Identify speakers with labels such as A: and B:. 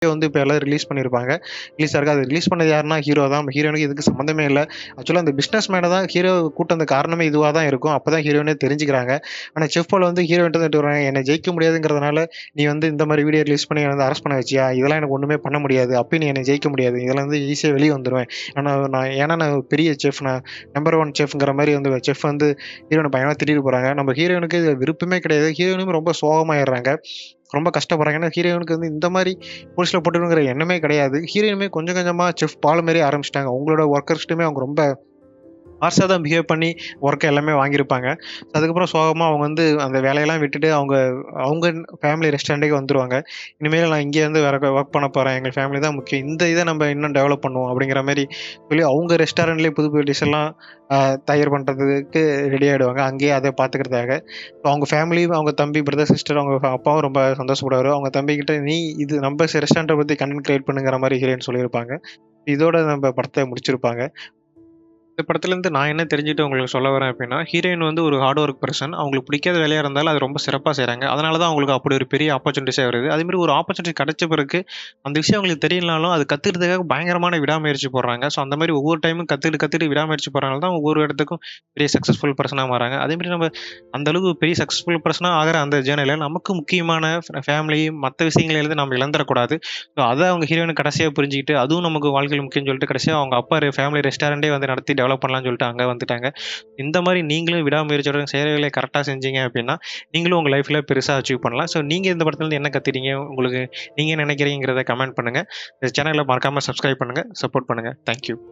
A: வந்து இப்ப எல்லாம் ரிலீஸ் பண்ணியிருப்பாங்க. ரிலீஸ் ஆயிருக்கு. அது ரிலீஸ் பண்ணது யாருன்னா ஹீரோ தான். ஹீரோயினுக்கு இதுக்கு சம்மந்தமே இல்ல. ஆக்சுவலா அந்த பிசினஸ் மேன தான் ஹீரோ கூட்டு வந்த காரணமே இதுவா தான் இருக்கும். அப்பதான் ஹீரோயினே தெரிஞ்சுக்கிறாங்க. ஆனா செஃப் பால் வந்து ஹீரோயின்ட்ட வந்துட்டு வராங்க. "என்ன ஜெயிக்க முடியாதுங்கிறதுனால, நீ வந்து இந்த மாரி வீடியோ ரிலீஸ் பண்ணி என்ன வந்து அரெஸ்ட் பண்ண வச்சியா? இதெல்லாம் எனக்கு ஒண்ணுமே பண்ண முடியாது. அப்பயும் நீ என்ன ஜெயிக்க முடியாது. இதுல வந்து ஈஸியா வெளிய வந்துருவேன். ஏன்னா நான் ஒரு பெரிய செஃப். நான் நம்பர் 1 செஃப்ங்கிற மாரி வந்து செஃப் வந்து ஹீரோயின பயங்கரமா திட்டிட்டு போறாங்க. நம்ம ஹீரோயினுக்கு இது விருப்பமே கிடையாது. ஹீரோயினும் ரொம்ப சோகமாயிடுறாங்க. ரொம்ப கஷ்டப்படுறாங்க. ஏன்னா ஹீரோயினுக்கு வந்து இந்த மாரி போலீஸ்ல போட்டுக்கணுங்கிற எண்ணமே கிடையாது. ஹீரோயினுமே கொஞ்சம் கொஞ்சமா செஃப் பால் மாரியே ஆரம்பிச்சுட்டாங்க. அவங்களோட ஒர்க்கர்ஸ்ட்டயுமே அவங்க ரொம்ப ஹார்ஷா தான் பிஹேவ் பண்ணி ஒர்க் எல்லாமே வாங்கியிருப்பாங்க. அதுக்கப்புறம் சோகமா அவங்க வந்து அந்த வேலையெல்லாம் விட்டுட்டு அவங்க அவங்க ஃபேமிலி ரெஸ்டாரண்ட்டுக்கு வந்துருவாங்க. இனிமேல் நான் இங்கே இருந்து வேற ஒர்க் பண்ண போறேன். எங்க ஃபேமிலி தான் முக்கியம். இந்த இத நம்ம இன்னும் டெவலப் பண்ணுவோம் அப்படிங்கிற மாரி சொல்லி அவங்க ரெஸ்டாரண்ட்லயே புது புது டிஷ் எல்லாம் அ தயார் பண்றதுக்கு ரெடி ஆயிடுவாங்க. அங்கேயே அத பார்த்துக்கிறதுக்காக. அவங்க ஃபேமிலி, அவங்க தம்பி, பிரதர், சிஸ்டர் அவங்க அப்பாவும் ரொம்ப சந்தோஷப்படுவாரு. அவங்க தம்பிகிட்ட நீ இது நம்ம ரெஸ்டாரண்ட்ட பத்தி கன்டென்ட் கிரியேட் பண்ணுங்கிற மாரி ஹீரோயின் சொல்லியிருப்பாங்க. இதோட நம்ம படத்த முடிச்சிருப்பாங்க. இந்த படத்துலேருந்து நான் என்ன தெரிஞ்சுட்டு உங்களுக்கு சொல்ல வரேன் அப்படின்னா, ஹீரோயின் வந்து ஒரு ஹார்ட் ஒர்க் பெர்சன். அவங்களுக்கு பிடிக்காத வேலையா இருந்தாலும் அது ரொம்ப சிறப்பா செய்றாங்க. அதனால தான் அவங்களுக்கு அப்படி ஒரு பெரிய ஆப்பர்ச்சுனிட்டீஸே வருது. அதேமாரி ஒரு ஆப்பர்ச்சுனிட்டி கிடைச்ச பிறகு, அந்த விஷயம் அவங்களுக்கு தெரியலனாலும் அது கத்துக்கிறதுக்காக பயங்கரமான விடாமுயற்சி போடுறாங்க. ஸோ அந்த மாரி ஒவ்வொரு டைமும் கத்துக்கிட்டு விடாமுயற்சி போடுறனால தான் ஒவ்வொரு இடத்துக்கும் பெரிய சக்சஸ்ஃபுல் பெர்சனா மாறாங்க. அதேமாரி நம்ம அந்த அளவுக்கு பெரிய சக்சஸ்ஃபுல் பெர்சனா ஆகுற அந்த ஜேர்னில நமக்கு முக்கியமான ஃபேமிலி மத்த விஷயங்கள எழுத நம்ம இழந்துறக்கூடாது. ஸோ அத அவங்க ஹீரோயின் கடைசியா புரிஞ்சுகிட்டு, அதுவும் நமக்கு வாழ்க்கையில முக்கியம்னு சொல்லிட்டு கடைசியா அவங்க அப்பா ஃபேமிலி ரெஸ்டாரண்ட்டே வந்து நடத்தி டெவலப் பண்ணலாம்னு சொல்லிட்டு அங்க வந்துட்டாங்க. இந்த மாரி நீங்களும் விடாமுயற்சியோட செய்ற வேலைய கரெக்ட்டா செஞ்சீங்க அப்டின்னா, நீங்களும் உங்க லைஃப்ல பெருசா அச்சீவ் பண்ணலாம். ஸோ நீங்க இந்த படத்துலருந்து என்ன கத்துட்டீங்க? உங்களுக்கு நீங்க என்ன நினைக்கிறீங்கங்கிறத கமெண்ட் பண்ணுங்க. இந்த சேனல மறக்காம சப்ஸ்கிரைப் பண்ணுங்க. சப்போர்ட் பண்ணுங்க. Thank you.